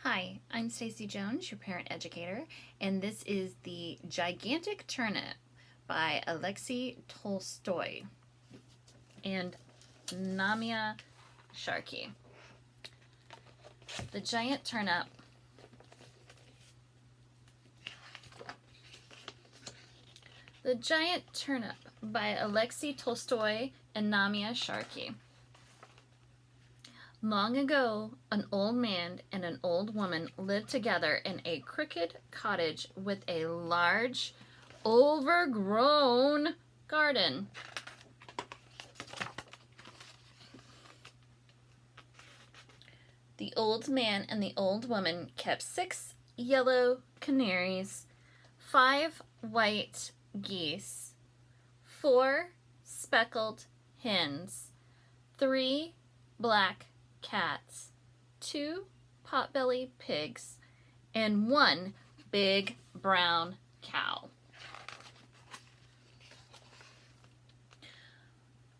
Hi, I'm Stacy Jones, your parent educator, and this is the Gigantic Turnip by Alexei Tolstoy and Namia Sharkey. The Giant Turnip. The Giant Turnip by Alexei Tolstoy and Namia Sharkey. Long ago, an old man and an old woman lived together in a crooked cottage with a large, overgrown garden. The old man and the old woman kept 6 yellow canaries, 5 white geese, 4 speckled hens, 3 black cats, 2 potbelly pigs, and 1 big brown cow.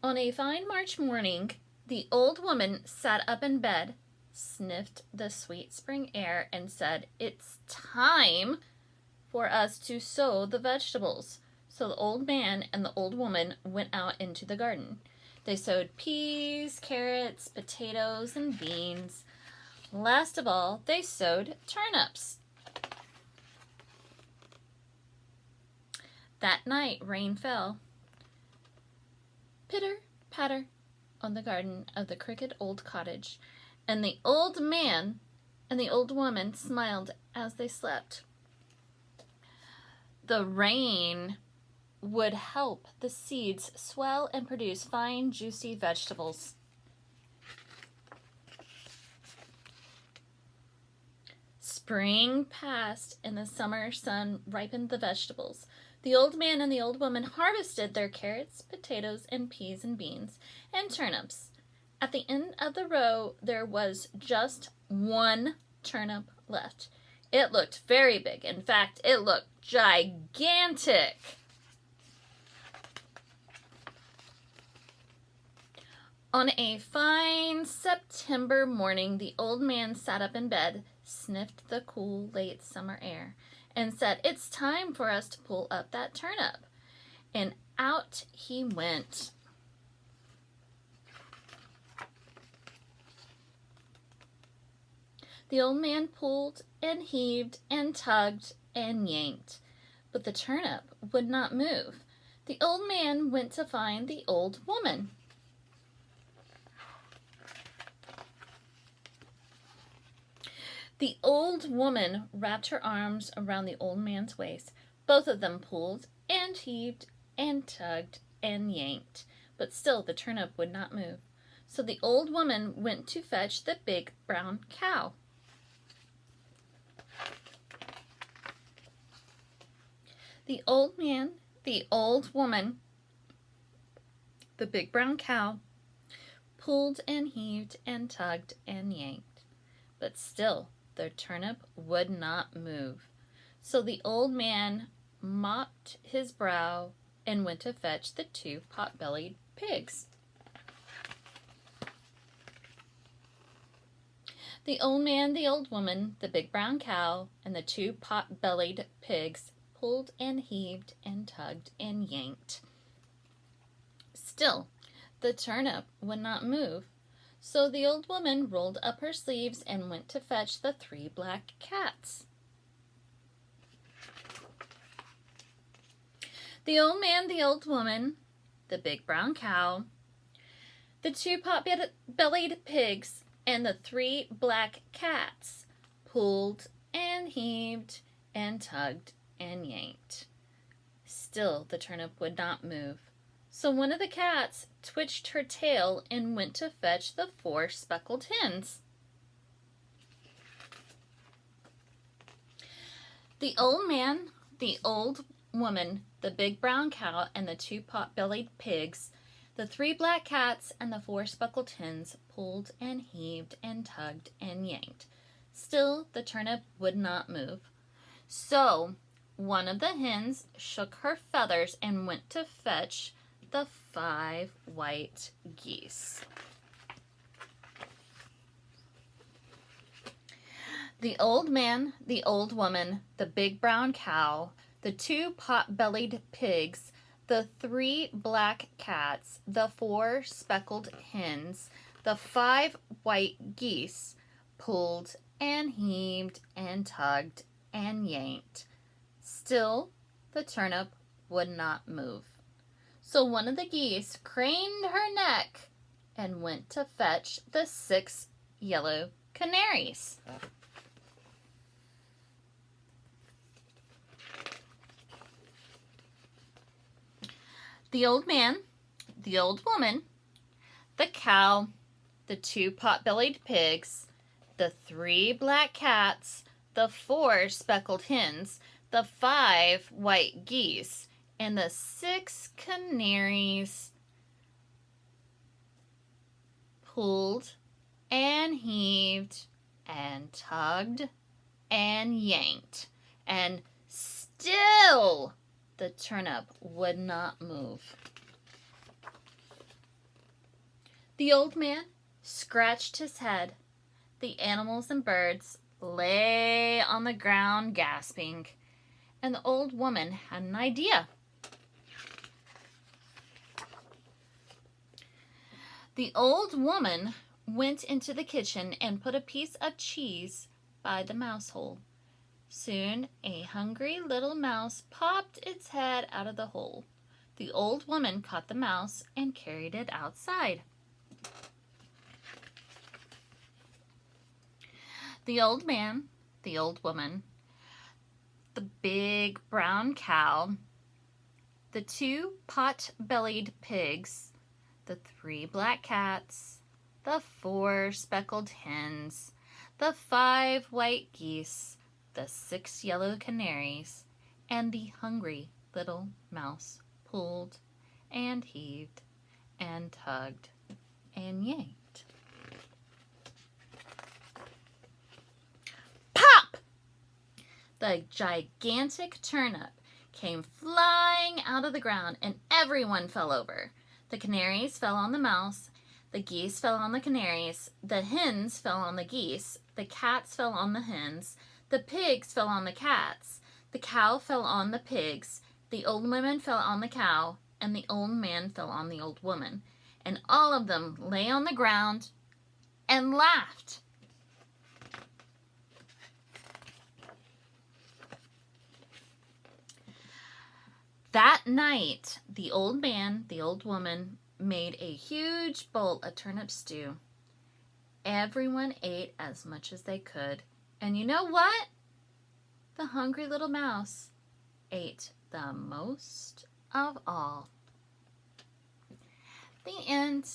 On a fine March morning, the old woman sat up in bed, sniffed the sweet spring air, and said, "It's time for us to sow the vegetables." So the old man and the old woman went out into the garden. They sowed peas, carrots, potatoes, and beans. Last of all, they sowed turnips. That night, rain fell. Pitter, patter, on the garden of the crooked old cottage, and the old man and the old woman smiled as they slept. The rain would help the seeds swell and produce fine, juicy vegetables. Spring passed and the summer sun ripened the vegetables. The old man and the old woman harvested their carrots, potatoes, and peas and beans, and turnips. At the end of the row, there was just 1 turnip left. It looked very big. In fact, it looked gigantic. On a fine September morning, the old man sat up in bed, sniffed the cool late summer air, and said, "It's time for us to pull up that turnip." And out he went. The old man pulled and heaved and tugged and yanked, but the turnip would not move. The old man went to find the old woman. The old woman wrapped her arms around the old man's waist. Both of them pulled and heaved and tugged and yanked, but still the turnip would not move. So the old woman went to fetch the big brown cow. The old man, the old woman, the big brown cow, pulled and heaved and tugged and yanked, but still the turnip would not move. So the old man mopped his brow and went to fetch the 2 pot-bellied pigs. The old man, the old woman, the big brown cow, and the 2 pot-bellied pigs pulled and heaved and tugged and yanked. Still, the turnip would not move. So the old woman rolled up her sleeves and went to fetch the 3 black cats. The old man, the old woman, the big brown cow, the 2 pot-bellied pigs, and the 3 black cats pulled and heaved and tugged and yanked. Still, the turnip would not move. So one of the cats twitched her tail and went to fetch the 4 speckled hens. The old man, the old woman, the big brown cow, and the 2 pot-bellied pigs, the 3 black cats, and the 4 speckled hens pulled and heaved and tugged and yanked. Still, the turnip would not move. So one of the hens shook her feathers and went to fetch the 5 white geese. The old man, the old woman, the big brown cow, the 2 pot-bellied pigs, the 3 black cats, the 4 speckled hens, the 5 white geese pulled and heaved and tugged and yanked. Still, the turnip would not move. So one of the geese craned her neck and went to fetch the 6 yellow canaries. The old man, the old woman, the cow, the 2 pot-bellied pigs, the 3 black cats, the 4 speckled hens, the 5 white geese, and the 6 canaries pulled and heaved and tugged and yanked, and still the turnip would not move. The old man scratched his head. The animals and birds lay on the ground gasping, and the old woman had an idea. The old woman went into the kitchen and put a piece of cheese by the mouse hole. Soon a hungry little mouse popped its head out of the hole. The old woman caught the mouse and carried it outside. The old man, the old woman, the big brown cow, the 2 pot-bellied pigs, the 3 black cats, the 4 speckled hens, the 5 white geese, the 6 yellow canaries, and the hungry little mouse pulled and heaved and tugged and yanked. Pop! The gigantic turnip came flying out of the ground, and everyone fell over. The canaries fell on the mouse, the geese fell on the canaries, the hens fell on the geese, the cats fell on the hens, the pigs fell on the cats, the cow fell on the pigs, the old woman fell on the cow, and the old man fell on the old woman. And all of them lay on the ground and laughed. That night, the old man, the old woman, made a huge bowl of turnip stew. Everyone ate as much as they could. And you know what? The hungry little mouse ate the most of all. The end.